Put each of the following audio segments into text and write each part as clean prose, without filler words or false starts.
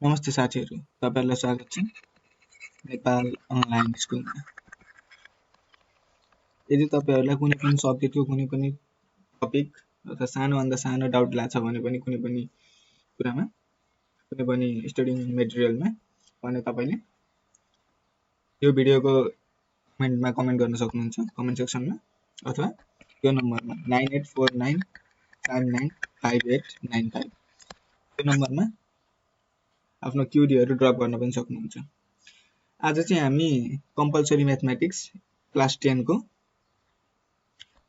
नमस्ते साथीहरु, तपाईहरुलाई स्वागत छ नेपाल अनलाइन स्कुलमा। यदि तपाईहरुलाई कुनै पनि सब्जेक्टको कुनै पनि टपिक अथवा सानोभन्दा सानो डाउट लाग्छ भने पनि कुनै पनि कुरामा कुनै पनि स्टडी मटेरियलमा भने तपाईले यो भिडियोको कमेन्टमा कमेन्ट गर्न सक्नुहुन्छ, कमेन्ट सेक्सनमा, अथवा यो नम्बरमा 9849595895 यो नम्बरमा आफ्नो क्युरीहरु ड्रप गर्न पनि सक्नुहुन्छ। आज चाहिँ हामी कम्पलसरी म्याथमेटिक्स क्लास 10 को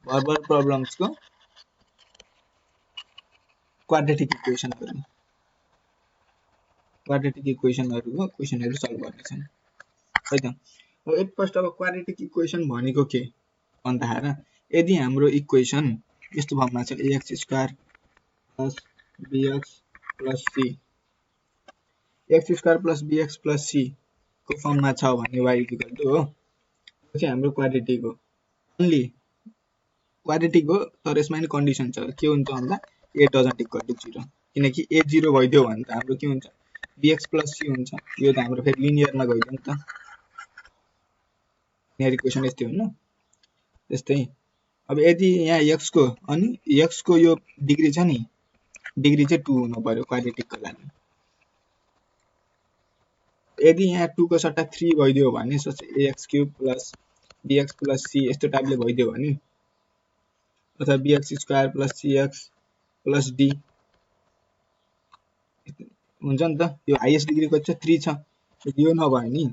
भर्बल प्रब्लम्स को क्वाड्रेटिक इक्वेशनहरुको क्वेशनहरु सल्भ गर्ने छौं है त। अब फर्स्ट अब क्वाड्रेटिक इक्वेशन भनेको के भन्दाखेरि यदि हाम्रो इक्वेशन यस्तो फर्ममा छ ax² + bx + c x² + bx + c को फर्ममा छ भने y = हो, यो चाहिँ हाम्रो क्वाड्रेटिक हो। ओन्ली क्वाड्रेटिक हो, तर यसमा नि कन्डिसन छ के हुन्छ भन्दा a डजन्ट इक्वल टु 0, किनकि a 0 भइदियो भने त हाम्रो के हुन्छ bx + c हुन्छ। यो त हाम्रो फेरि लिनियरमा गइदियो नि त, लिनियर इक्वेसन यस्तै हो नि। त्यस्तै अब यदि यहाँ x को अनि x को यो डिग्री छ नि, डिग्री चाहिँ 2 हुनु पर्यो क्वाड्रेटिकको लागि। यदि यहाँ 2 को सट्टा 3 भइदियो भने ax³ + bx + c यस्तो टाइपले भइदियो भने, अथवा bx² + cx + d हुन्छ नि त। यो हाईएस्ट डिग्रीको चाहिँ 3 छ, यो नभए नि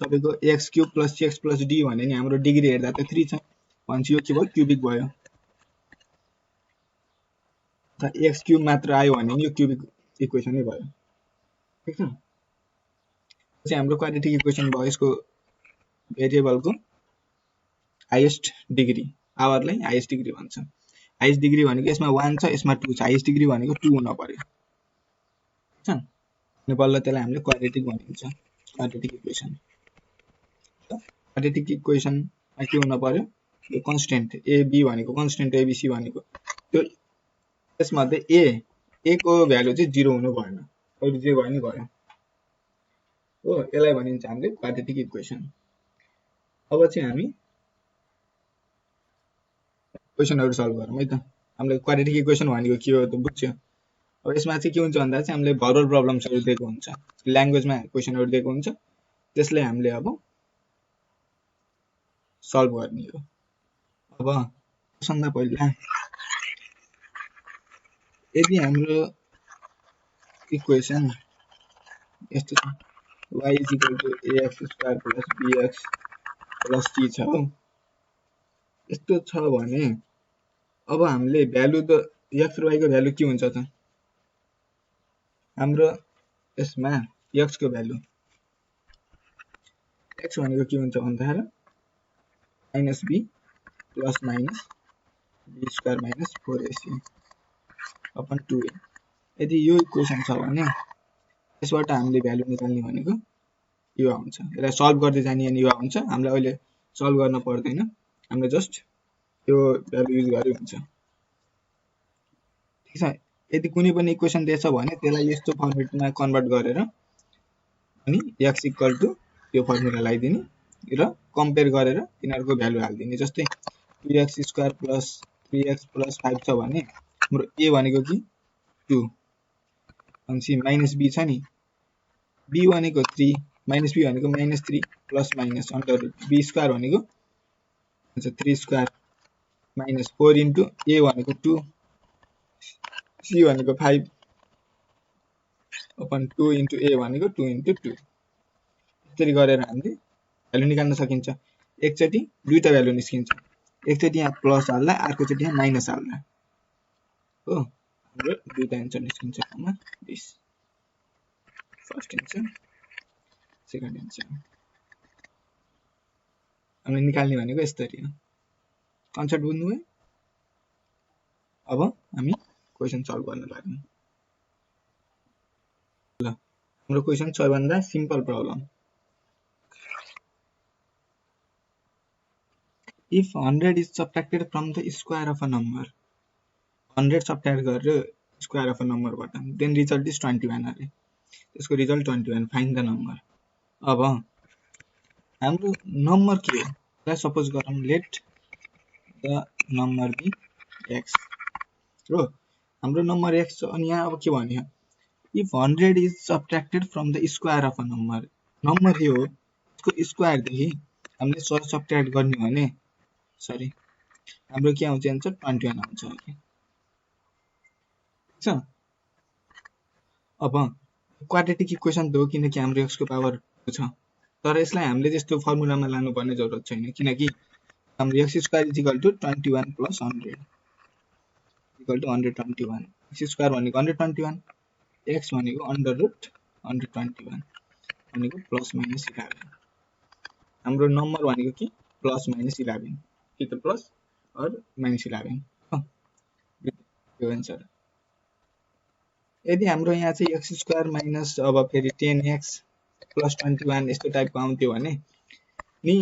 तपाईको ax³ + cx + d भने नि हाम्रो डिग्री हेर्दा त 3 छ भन्छ, यो के भयो क्युबिक भयो। त ax³ मात्र आयो भने नि यो क्युबिक इक्वेसनै भयो, ठीक छ। चाहिँ हाम्रो क्वाड्रेटिक इक्वेसन भयो। यसको भेरिएबलको हाईएस्ट डिग्री, पावरलाई हाईएस्ट डिग्री भन्छ। हाईएस्ट डिग्री भनेको यसमा 1 छ, यसमा 2 छ, हाईएस्ट डिग्री भनेको 2 हुन पर्यो, ठीक छ। अनि बल्ल त्यसलाई हामीले क्वाड्रेटिक भनिन्छ, क्वाड्रेटिक इक्वेसन। क्वाड्रेटिक इक्वेसनमा के हुन पर्यो, यो कन्स्टेन्ट ab भनेको कन्स्टेन्ट abc भनेको त्यो यसमध्ये a को भ्यालु चाहिँ 0 हुनु भएन, अरु जे भयो नि भयो हो। यसलाई भनिन्छ हामीले क्वाड्रेटिक इक्वेसन। अब चाहिँ हामी क्वेशनहरु सल्भ गरौँ है त। हामीले क्वाड्रेटिक इक्वेसन भनेको के हो त बुझ्यो। अब यसमा चाहिँ के हुन्छ भन्दा चाहिँ हामीले भर्बल प्रब्लम्सहरु दिएको हुन्छ, ल्याङ्ग्वेजमा क्वेशनहरु दिएको हुन्छ, त्यसलाई हामीले अब सल्भ गर्ने हो। अब सबभन्दा पहिला यदि हाम्रो इक्वेसन यस्तो छ y = ax² + bx + c छ हो, यस्तो छ भने अब हामीले भ्यालु त x र y को भ्यालु के हुन्छ त, हाम्रो यसमा x को भ्यालु x भनेको के हुन्छ भन्दाखेरि -b + -b² - 4ac upon 2a। यदि यो इक्वेसन छ भने यसबाट हामीले भ्यालु निकाल्ने भनेको यो आउँछ। यसलाई सल्भ गर्दै जाने अनि यो आउँछ। हामीलाई अहिले सल्भ गर्न पर्दैन, हामीले जस्ट यो भ्यालु युज गरे हुन्छ, ठीक छ। यदि कुनै पनि इक्वेसन दिएछ भने त्यसलाई यस्तो फर्मेटमा कन्भर्ट गरेर अनि x = यो फर्मुला लगाइदिने र कम्पेयर गरेर तिनीहरुको भ्यालु हाल्दिने। जस्तै 2x² + 3x + 5 छ भने हाम्रो a भनेको के 2 अनि c -b छ नि, b भनेको 3 -b भनेको -3 + माइनस अन्डर b² भनेको हुन्छ 3² -4 इन्टु a भनेको 2 c भनेको 5 अपन 2 इन्टु a भनेको 2 इन्टु 2। यसरी गरेर हामीले भ्यालु निकाल्न सकिन्छ। एकचोटी दुईटा भ्यालु निस्किन्छ, एकचोटी यहाँ प्लस हाल्दा अर्कोचोटी यहाँ माइनस हाल्दा हो। हाम्रो दुईटा आन्सर निस्किन्छ, 20 फर्स्ट आन्सर, सेकेन्ड आन्सर। हामीले निकाल्ने भनेको यसरी हो। कन्सेप्ट बुझ्नुभयो। अब हामी क्वेशन सल्भ गर्न लाग्यौं। ल हाम्रो क्वेशन सबैभन्दा simple problem. If 100 is subtracted from the square of a number, 100 subtract गरेर square of a number बाट then result is 21 अरे। त्यसको रिजल्ट 21 फाइन्ड द नम्बर। अब हाम्रो नम्बर के हो त्यसलाई सपोज गरौँ let the number be x हो हाम्रो नम्बर एक्स छ अनि यहाँ अब के भन्यो if 100 is subtracted from the square of a number यो हो यसको स्क्वायरदेखि हामीले 100 सब्ट्र्याक्ट गर्ने हो भने सरी हाम्रो के आउँछ एन्सर 21 आउँछ ओके छ। अब क्वाड्रेटिक इक्वेसन त हो किनकि हाम्रो एक्सको पावर 2 छ तर यसलाई हामीले त्यस्तो फर्मुलामा लानुपर्ने जरुरत छैन किनकि हाम्रो x square is equal to 21 plus 100 equal to 121 x square भनेको 121 एक्स भनेको अन्डर रुट 121 भनेको प्लस माइनस 11 हाम्रो नम्बर भनेको के प्लस माइनस 11 कि त प्लस और माइनस 11 यो आन्सर। यदि हाम्रो यहाँ चाहिँ एक्स स्क्वायर माइनस अब फेरि 10x प्लस 21 यस्तो टाइपको आउँथ्यो भने नि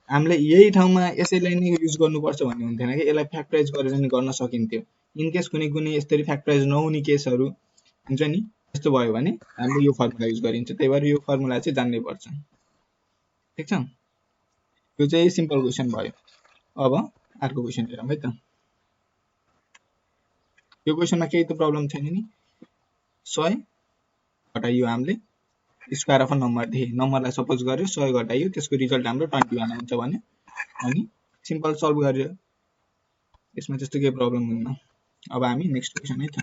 हामीले यही ठाउँमा यसैलाई नै युज गर्नुपर्छ भन्ने हुन्थेन कि यसलाई फ्याक्टराइज गरेर नि गर्न सकिन्थ्यो इन केस कुनै कुनै यसरी फ्याक्टराइज नहुने केसहरू हुन्छ नि यस्तो भयो भने हामीले यो फर्मुला युज गरिन्छ त्यही भएर यो फर्मुला चाहिँ जान्नै पर्छ ठीक छ। यो चाहिँ सिम्पल क्वेशन भयो। अब अर्को क्वेशन हेरौँ है त। यो क्वेशनमा केही त प्रब्लम छैन नि 100 घटाइयो हामीले स्क्वायर अफ अ नम्बरलाई सपोज गर्यो 100 घटाइयो त्यसको रिजल्ट हाम्रो 21 आउँछ भने अनि सिम्पल सल्भ गर्यो यसमा त्यस्तो केही प्रब्लम हुन्न। अब हामी नेक्स्ट क्वेशन है त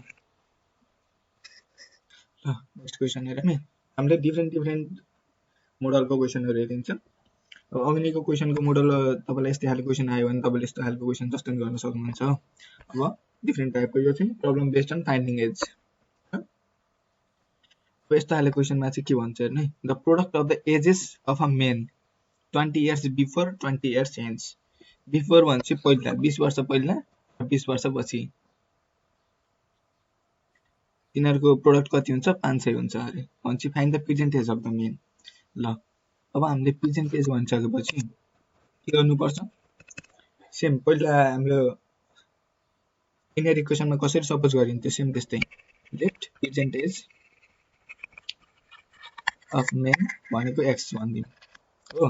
ल नेक्स्ट क्वेशन हेरौँ है। हामीले डिफ्रेन्ट मोडलको क्वेशनहरु हेरिन्छ। अब अघिको क्वेशनको मोडल तपाईलाई यस्तै खालको क्वेशन आयो भने तपाईले यस्तो खालको क्वेशन जस्तो गर्न सक्नुहुन्छ। अब डिफ्रेन्ट टाइपको यो चाहिँ problem based on finding age यस्तो खालको क्वेशनमा चाहिँ के भन्छ हेर्नु है the product of the ages of a man 20 years before 20 years hence before भन्छ पहिला 20 वर्ष पहिला 20 वर्ष पछि तिनीहरुको प्रोडक्ट कति हुन्छ 500 हुन्छ अरे भन्छ find the present age of the main. ल अब हामीले प्रेजेन्ट एज भनिसकेपछि के गर्नु पर्छ सेम पहिला हाम्रो लिनियर इक्वेसनमा कसरी सपोज गरिन्थ्यो सेम त्यस्तै let present age of man भनेको x भनिदिनु हो।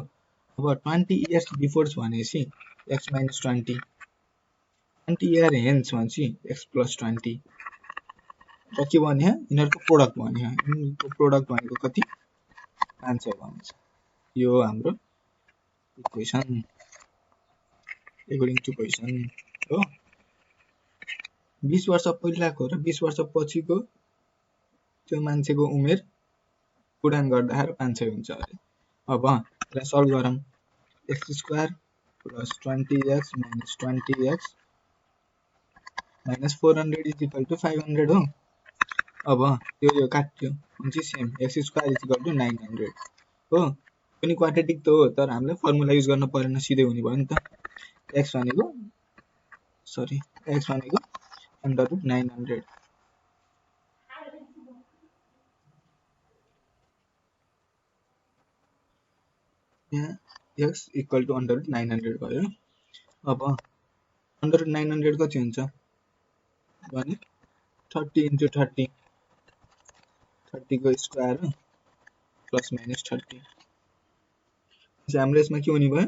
अब 20 इयर्स बिफोर भनेपछि x minus 20 20 इयर हेन्स भनेपछि x plus 20 र के भन्यो यिनीहरुको प्रोडक्ट भन्यो यिनीहरुको प्रोडक्ट भनेको कति 500 भन्छ। यो हाम्रो इक्वेसन अकर्डिङ टु क्वेसन हो 20 वर्ष पहिलाको र 20 वर्ष पछिको त्यो मान्छेको उमेर गुणन गर्दाखेरि 500 हुन्छ अरे। अब यसलाई सल्भ गरौँ x square plus 20x minus 20x minus 400 is equal to 500 हो। अब यो काट्यो हुन्छ same x square is equal to 900 हो पनि क्वाड्रेटिक त हो तर हामीले फर्मुला युज गर्न परेन सिधै हुने भयो नि त x भनेको अन्डर रुट 900 यहाँ x equal to under root 900 भयो। अब अन्डर रुट 900 कति हुन्छ भने 30 into 30 30 को स्क्वायर प्लस माइनस 30 हाम्रो यसमा के हुने भयो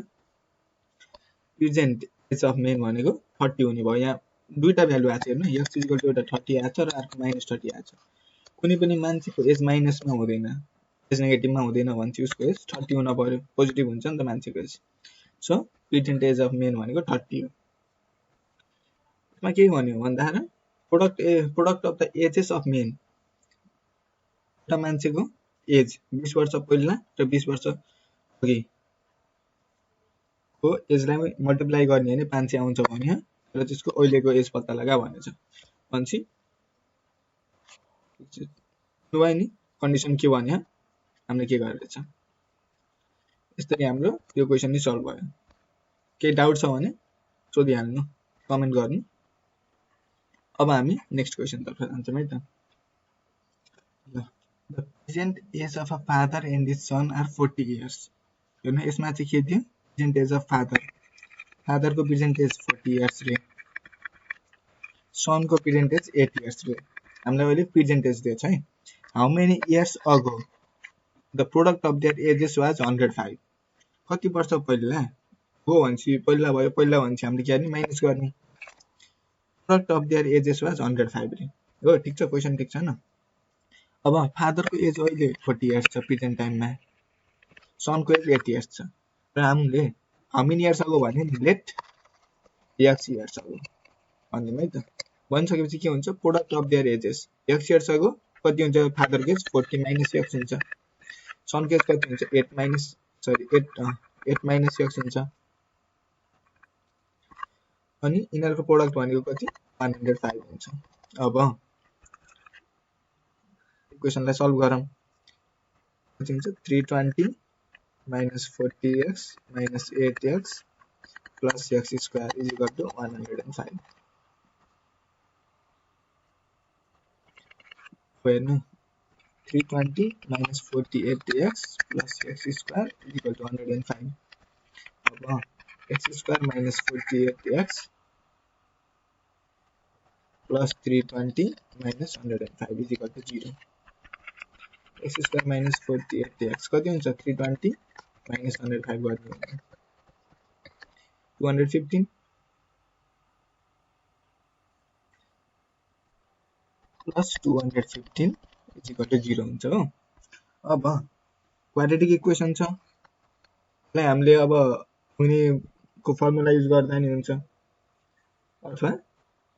प्रेजेन्ट एज अफ मेन भनेको 30 हुने भयो। यहाँ दुईटा भ्यालु आछ हेर्नु x इक्वल टु एउटा 30 आछ र अर्को माइनस 30 आछ। कुनै पनि मान्छेको एज माइनसमा हुँदैन एज नेगेटिभमा हुँदैन भन्छ उसको एज 30 हुन पर्यो पोजिटिभ हुन्छ नि त मान्छेको age. So present age of man भनेको 30 हो। यसमा के भन्यो भन्दाखेरि product of the ages of man एउटा मान्छेको एज 20 वर्ष पहिला र 20 वर्ष अघि को एजलाई मल्टिप्लाई गर्ने भने 500 आउँछ भन्यो र त्यसको अहिलेको एज पत्ता लगा भनेछ भन्छ नभए नि कन्डिसन के भन्यो हामीले के गरेछ यसरी हाम्रो यो क्वेशन नि सल्भ भयो। केही डाउट छ भने सोधिहाल्नु कमेन्ट गर्नु। अब हामी नेक्स्ट क्वेशन तर्फ जान्छौँ है त। ल the present age of a father and his son are 40 years हेर्नु यसमा चाहिँ के दियो प्रेजेन्ट एज अफ फादरको प्रेजेन्ट एज 40 इयर्स रे सनको प्रेजेन्ट एज 8 इयर्स रे हामीलाई अहिले प्रेजेन्ट एज दिएछ है। How many years ago the product of their ages was 105 कति वर्ष पहिला हो भनेपछि पहिला भयो पहिला भनेपछि हामीले के गर्ने माइनस गर्ने product of their ages was 105 रे हो ठीक छ क्वेशन ठीक छ न अब फादरको एज अहिले 40 इयर्स छ प्रेजेन्ट टाइममा सनको एज 80 इयर्स छ र हामीले हाउ मेनी इयर्स अगो भने नि लेट x इयर्स अगो भन्दिम है त भनिसकेपछि के हुन्छ product of their ages x years ago कति हुन्छ फादरको एज 40 माइनस x हुन्छ सनको एज कति हुन्छ 8 माइनस x हुन्छ अनि यिनीहरुको प्रोडक्ट भनेको कति 105 हुन्छ अब इक्वेसनलाई सल्भ गरौँ कति हुन्छ 320 minus 40x minus 8x plus x square is equal to 105 when 320 minus 48x plus x square is equal to 105 अब x square minus 48x plus 320 minus 105 is equal to 0 x square minus 48x कति हुन्छ 320 minus 105 गर्नु भने 215 plus 215 is equal to 0 हुन्छ हो अब quadratic equation छ लाई हामीले अब हुनेको फर्मुला युज गर्दा नि हुन्छ अथवा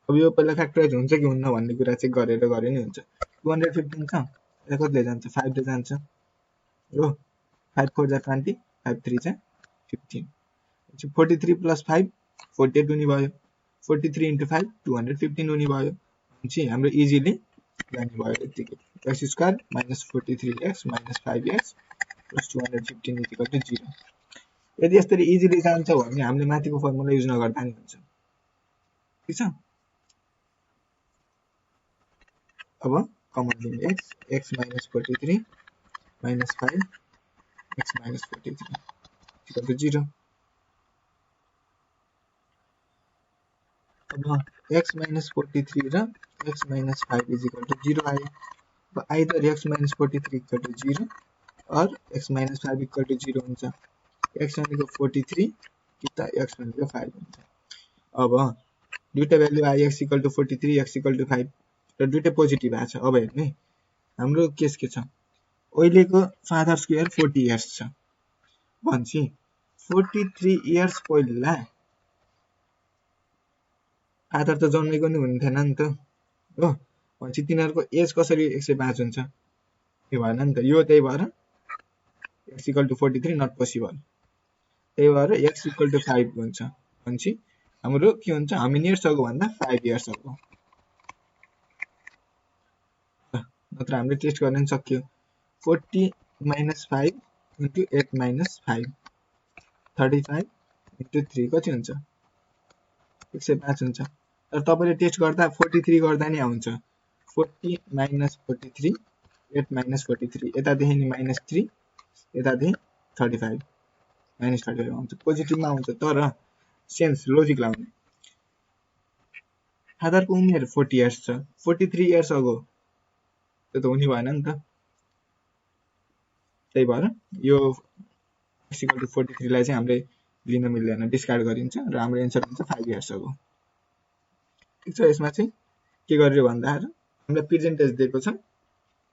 अब यो पहिला फ्याक्टराइज हुन्छ कि हुन्न भन्ने कुरा चेक गरेर गरे नि हुन्छ 215 छ यो कतिले जान्छ 5 ले जान्छ हो 5 4 जा 20 5 3 जा 15 43 plus 5 48 हुने भयो 43 into 5 215 हुने भयो भनेपछि हाम्रो इजिली जाने भयो यतिकै x square minus 43x minus 5x plus 215 is equal to 0 यदि यसरी इजिली जान्छ भने हामीले माथिको फर्मुला युज नगर्दा नि हुन्छ ठीक छ अब कमन लिने x minus 43 minus 5 x minus 43 equal to 0 अब x minus 43 र x minus 5 is equal to 0 आयो अब either x minus 43 equal to 0 or x minus 5 equal to 0 हुन्छ x भनेको 43 कि त x भनेको 5 हुन्छ अब दुईटा भ्यालु आयो x equal to 43 x equal to 5 र दुईटा पोजिटिभ आछ अब हेर्नु है हाम्रो केस के छ अहिलेको फादर स्क्वायर 40 इयर्स छ भन्छ 43 इयर्स पहिला फादर त जन्मेको नि हुने थिएन नि त हो भन्छ तिनीहरुको एज कसरी 105 हुन्छ यो भएन नि त यो त्यही भएर x equal to 43 not possible त्यही भएर x equal to 5 हुन्छ भन्छ हाम्रो के हुन्छ हाउ मेनी इयर्स अगो भन्दा 5 इयर्स अगो नत्र हामीले टेस्ट गर्न सक्यो 40 minus 5 into 8 minus 5 35 into 3 कति हुन्छ 105 हुन्छ तर तपाईले टेस्ट गर्दा 43 गर्दा नि आउँछ 40 minus 43 8 minus 43 यता देखि नि -3 यता देखि 35 -35 आउँछ पोजिटिभमा आउँछ तर सेन्स लजिक लाउने फादरको उमेर 40 इयर्स छ 43 इयर्स अगो त्यो त हुने भएन नि त त्यही भएर यो x equal to 43 लाई चाहिँ हामीले लिन मिल्दैन डिस्कार्ड गरिन्छ र हाम्रो आन्सर हुन्छ 5 इयर्स अगो ठीक छ यसमा चाहिँ के गरियो भन्दा हामीलाई प्रेजेन्ट एज दिएको छ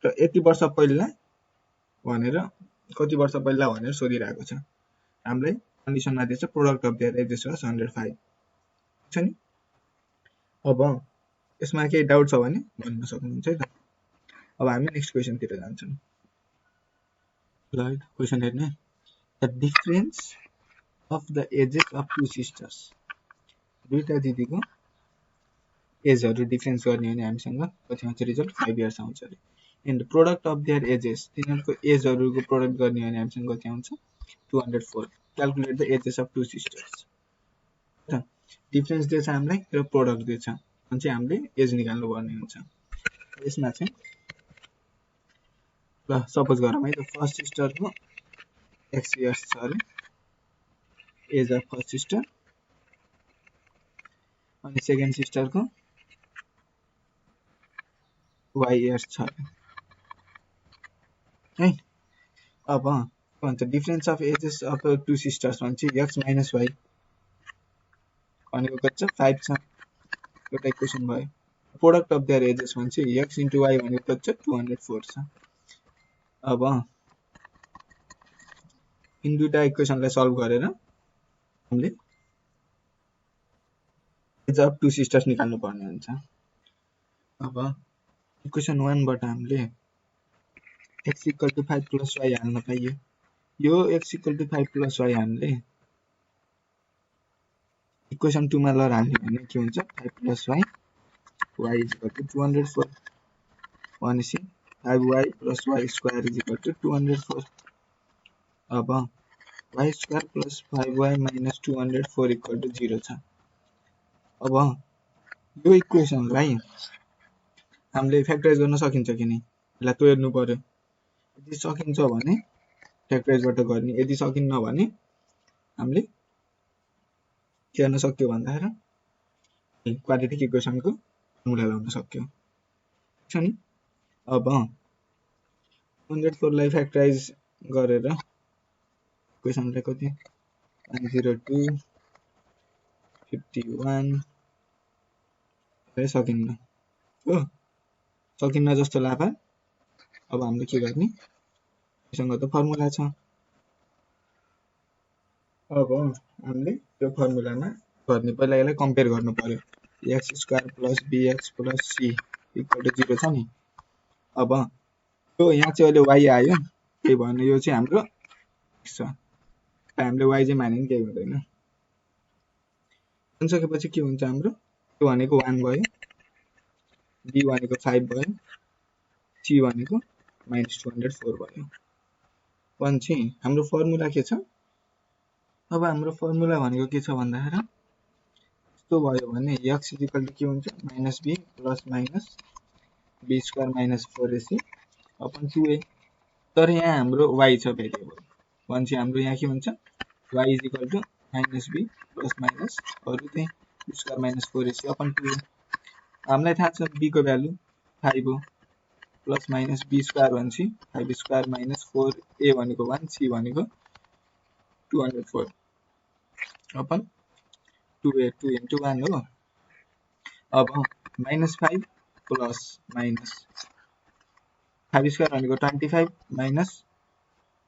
र यति वर्ष पहिला भनेर कति वर्ष पहिला भनेर सोधिरहेको छ हामीलाई कन्डिसनमा दिएछ product of their ages was 105 छ नि अब यसमा केही डाउट छ भने भन्न सक्नुहुन्छ है त अब हामी नेक्स्ट क्वेशन तिर जान्छौं ल क्वेशन हेर्ने the difference of the ages of two sisters दुईटा दिदीको एजहरु डिफरेन्स गर्ने हो नि हामीसँग कति आउँछ रिजल्ट 5 इयर्स आउँछ रे and product of their ages तिनीहरुको एजहरुको प्रोडक्ट गर्ने हो नि हामीसँग कति आउँछ 204 calculate the ages of two sisters त डिफरेन्स दिएछ हामीलाई र प्रोडक्ट दिएछ अनि चाहिँ हामीले एज निकाल्नु पर्ने हुन्छ यसमा चाहिँ ल सपोज गरौँ है त फर्स्ट सिस्टरको x इयर्स छ रे एज अफ फर्स्ट सिस्टर अनि सेकेन्ड सिस्टरको y इयर्स छ है। अब के भन्छ difference of ages of two sisters भन्छ x माइनस y भनेको कति छ 5 छ। एउटा इक्वेसन भयो। प्रोडक्ट अफ देयर एजेस भन्छ x इन्टु y भनेको कति छ 204 छ। अब इन दुईटा इक्वेसनलाई सल्भ गरेर हामीले एज अफ टु सिस्टर्स निकाल्नु पर्ने हुन्छ। अब इक्वेसन 1 बाट हामीले x equal to 5 plus y हाल्न पाइयो। यो x equal to 5 plus y हामीले इक्वेसन 2 मा लर हाल्ने भने के हुन्छ 5 plus y y equal to 204 भनेपछि 5y plus y square equal to 204। अब y square plus 5y minus 204 equal to 0 छ। अब यो इक्वेसनलाई हामीले फ्याक्टराइज गर्न सकिन्छ कि नै यसलाई त हेर्नु पर्यो। यदि सकिन्छ भने फ्याक्टराइजबाट गर्ने, यदि सकिन्न भने हामीले के गर्न सक्यो भन्दाखेरि क्वाड्रेटिक इक्वेसनको फर्मुला लगाउन सक्यो छ नि। अब 204 लाई फ्याक्टराइज गरेर इक्वेसनलाई कति 102 51 सकिन्न हो, सकिन्न जस्तो लाग्यो। अब हामीले के गर्ने, यससँग त फर्मुला छ। अब हामीले त्यो फर्मुलामा गर्ने, पहिला यसलाई कम्पेयर गर्नु पर्यो। x square plus bx plus c equal to 0 छ नि। अब यो यहाँ चाहिँ अहिले y आयो, त्यही भएर यो चाहिँ हाम्रो x छ। हामीले y चाहिँ माने नि केही हुँदैन। भनिसकेपछि के हुन्छ हाम्रो त्यो भनेको 1 भयो, b भनेको 5 भयो, c भनेको माइनस 204 भयो। पछि हाम्रो फर्मुला के छ, अब हाम्रो फर्मुला भनेको के छ भन्दाखेरि यस्तो भयो भने x इक्वल टु के हुन्छ minus b plus minus b square minus 4ac upon 2a। तर यहाँ हाम्रो y छ भेरिएबल, पछि हाम्रो यहाँ के हुन्छ y equal to minus b plus minus अरु त्यही b square minus 4ac upon 2a। हामीलाई थाहा छ b को भ्यालु 5 हो, प्लस माइनस b स्क्वायर भन्छ 5 स्क्वायर माइनस 4a भनेको 1, c भनेको 204 अपन 2a 2 into 1 हो। अब माइनस 5 प्लस माइनस 5 स्क्वायर भनेको 25 minus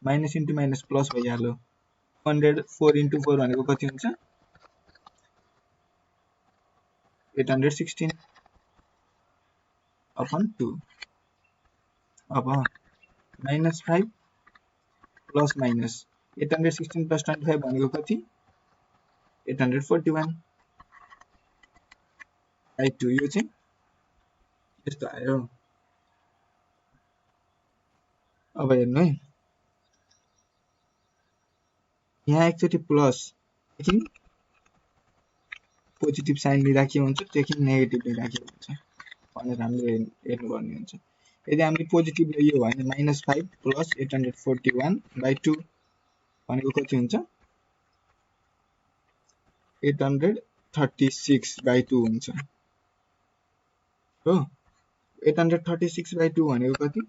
minus into minus plus भइहाल्यो। 104 into 4 भनेको कति हुन्छ 816 अपन 2। अब माइनस 5 प्लस माइनस 816 प्लस 25 भनेको कति 841 बाइ 2। यो चाहिँ यस्तो आयो। अब हेर्नु है, यहाँ एकचोटि प्लस टेकिङ पोजिटिभ साइन लिँदा के हुन्छ, टेकिङ नेगेटिभ लिँदा के हुन्छ भनेर हामीले हेर्नुपर्ने हुन्छ। यदि हामीले पोजिटिभ लियो भने माइनस 5 प्लस 841 बाइ 2 भनेको कति हुन्छ 836 बाइ 2 हुन्छ हो। 836 बाइ 2 भनेको कति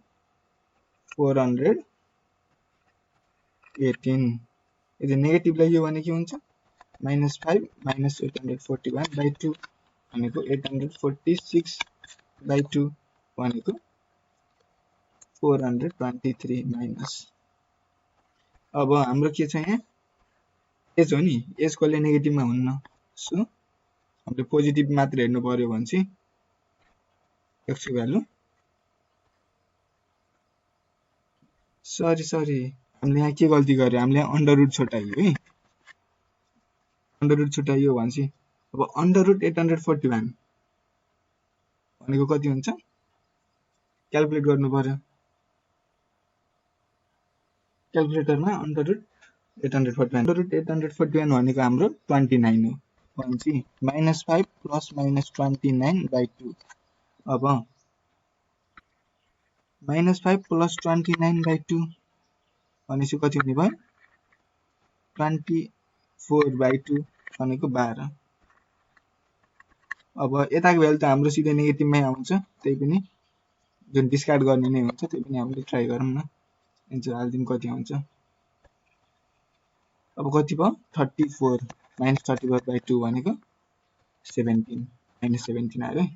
418। यदि नेगेटिभ लियो भने के हुन्छ माइनस 5 माइनस 841 बाइ 2 भनेको 846 बाइ 2 भनेको 423 माइनस। अब हाम्रो के छ यहाँ एज हो नि, एज कहिले नेगेटिभमा हुन्न, सो हामीले पोजिटिभ मात्र हेर्नु पर्यो भने चाहिँ x को भ्यालु सरी हामीले यहाँ के गल्ती गर्यो, हामीले यहाँ अन्डर रुट छुटाइयो है। अन्डर रुट छुटाइयो भने चाहिँ अब अन्डर रुट 841 भनेको कति हुन्छ क्याल्कुलेट गर्नु पर्यो। क्याल्कुलेटरमा अन्डर रुट 841 भनेको हाम्रो 29 हो। पछि माइनस 5 प्लस माइनस 29 बाइ 2। अब माइनस 5 प्लस 29 बाइ 2 भनेपछि कति हुने भयो 24 बाइ 2 भनेको 12। अब यताको भ्यालु त हाम्रो सिधै नेगेटिभमै आउँछ, त्यही पनि जुन डिस्कार्ड गर्ने नै हुन्छ, त्यही पनि हामीले ट्राई गरौँ न। एन्सर हालिदिउँ कति आउँछ। अब कति भयो 34 माइनस 34/2 भनेको 17 माइनस 17 आयो है।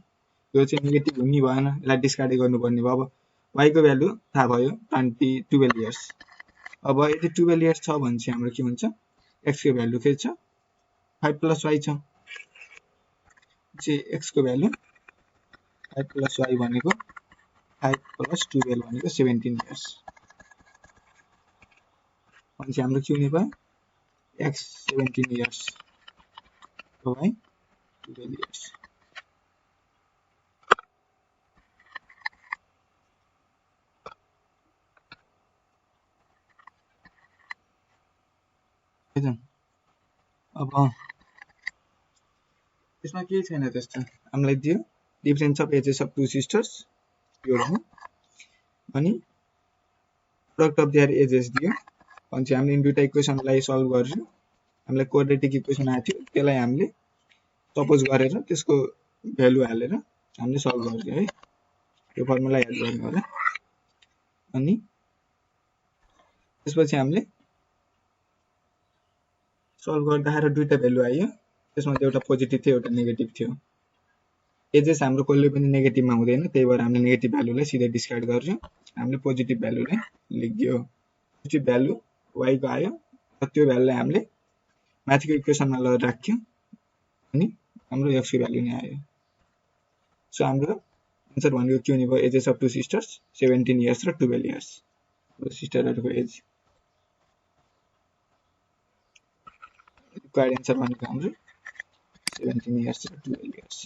यो चाहिँ नेगेटिभ हुने भएन, यसलाई डिस्कार्ड गर्नुपर्ने भयो। अब y को भ्यालु थाहा भयो 12 इयर्स। अब यदि 12 इयर्स छ भने चाहिँ हाम्रो के हुन्छ, x को भ्यालु के छ 5 + y छ, चाहिँ x को भ्यालु 5 + y भनेको 5 + 12 भनेको 17 इयर्स। अनि चाहिँ हाम्रो के हुने भयो x 17 इयर्स y 12 इयर्स। अब यसमा केही छैन त्यस्तो, हामीलाई दियो difference of ages of two sisters यो हो, अनि प्रोडक्ट अफ देयर एजेस दियो। अनि चाहिँ हामीले दुईटा इक्वेसनलाई सल्भ गर्छौँ। हामीलाई क्वाड्रेटिक इक्वेसन आएको थियो, त्यसलाई हामीले सपोज गरेर त्यसको भ्यालु हालेर हामीले सल्भ गर्छौँ है। यो फर्मुला याद गर्नु होला। अनि त्यसपछि हामीले सल्भ गर्दाखेरि दुईटा भ्यालु आयो, त्यसमा एउटा पोजिटिभ थियो एउटा नेगेटिभ थियो। एजेस हाम्रो कहिले पनि नेगेटिभमा हुँदैन, त्यही भएर हामीले नेगेटिभ भ्यालुलाई सिधै डिस्कार्ड गर्छौँ। हामीले पोजिटिभ भ्यालुलाई लेखिदियो। पोजिटिभ भ्यालु y को आयो र त्यो भ्यालुलाई हामीले माथिको इक्वेसनमा लगेर राख्यौँ अनि हाम्रो x को भ्यालु नै आयो। सो हाम्रो आन्सर भनेको के हुने भयो, ages of two sisters 17 years र 12 इयर्स। सिस्टरहरूको एज रिक्वायर्ड आन्सर भनेको हाम्रो 17 इयर्स र 12 इयर्स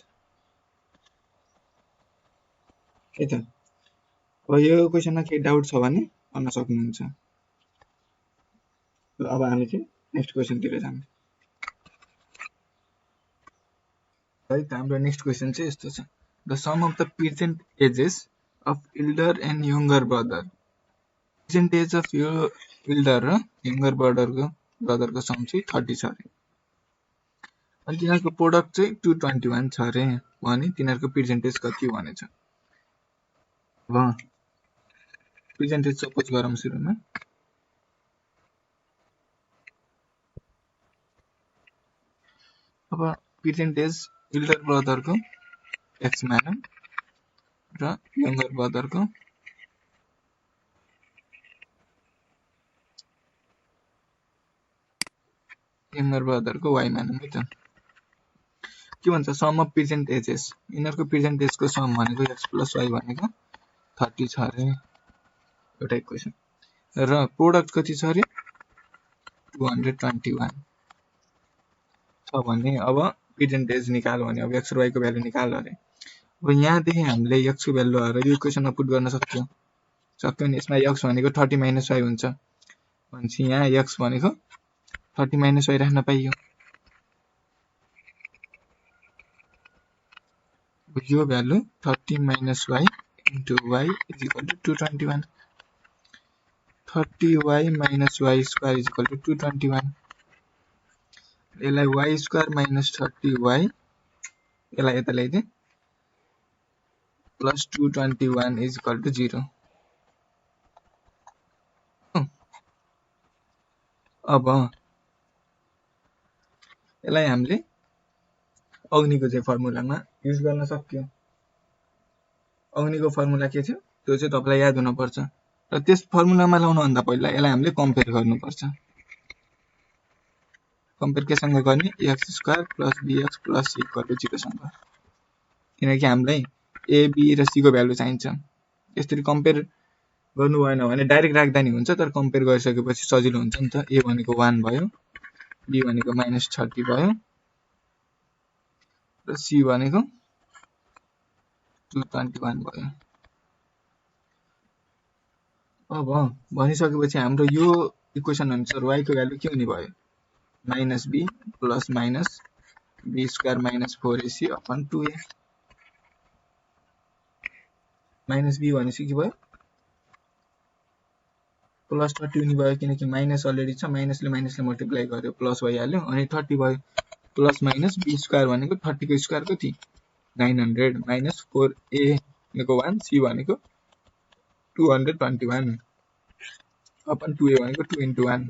है त। अब यो क्वेसनमा केही डाउट छ भने भन्न सक्नुहुन्छ। अब हामी चाहिँ नेक्स्ट क्वेसनतिर जान्छौँ है त। हाम्रो नेक्स्ट क्वेसन चाहिँ यस्तो छ, the sum of the present ages of elder and younger brother. Present age of यो इल्डर र यङ्गर ब्रदरको सम चाहिँ 30 छ अरे। अनि तिनीहरूको प्रोडक्ट चाहिँ 221 छ अरे भने तिनीहरूको पर्सेन्टेज कति भनेछ। अब पर्सेन्टेज सपोज गरौँ सुरुमा। अब पर्सेन्टेज इल्डर ब्रदरको x मानौँ र यङ्गर ब्रदरको y मानौँ है त। के भन्छ, सम अफ प्रेजेन्ट एजेस, यिनीहरूको पर्सेन्टेजको सम भनेको x + y भनेको 30 छ अरे एउटा इक्वेसन, र प्रोडक्ट कति छ अरे 221 छ भने अब पर्सेन्टेज निकाल्यो भने अब x र y को भ्यालु निकाल्यो अरे। अब यहाँदेखि हामीले x को भ्यालु हालेर यो इक्वेसनमा पुट गर्न सक्छौँ नि। यसमा x भनेको 30 - y हुन्छ भनेपछि यहाँ x भनेको 30 - y राख्न पाइयो। यो value 30 - y into y is equal to 221. 30y minus y square is equal to 221. यसलाई y square minus 30y यसलाई यता ल्याइदिए plus 221 is equal to 0. अब यसलाई हामीले अग्निको चाहिँ फर्मुलामा युज गर्न सक्यो। अग्निको फर्मुला के थियो त्यो चाहिँ तपाईलाई याद हुनुपर्छ, र त्यस फर्मुलामा ल्याउनु भन्दा पहिला यसलाई हामीले कम्पेयर गर्नुपर्छ। कम्पेयर केसँग गर्ने, x square plus bx plus c equal to 0 सँग, किनकि हामीलाई a b र c को भ्यालु चाहिन्छ। यसरी कम्पेयर गर्नु भएन भने डाइरेक्ट राख्दा नि हुन्छ, तर कम्पेयर गरिसकेपछि सजिलो हुन्छ नि त। a भनेको 1 भयो, b भनेको -30 भयो र c भनेको 221 भयो। अब भनिसकेपछि हाम्रो यो इक्वेसन अनुसार y को भ्यालु के हुने भयो, -b plus minus b square minus 4ac upon 2a। Minus b भनेपछि के भयो प्लस 30 हुने भयो, किनकि माइनस अलरेडी छ, माइनसले माइनसले मल्टिप्लाई गर्यो प्लस भइहाल्यो अनि 30 भयो। प्लस माइनस b स्क्वायर भनेको 30 को स्क्वायर कति 900 माइनस 4a भनेको 1 c भनेको 221। अपन 2a भनेको 2 into 1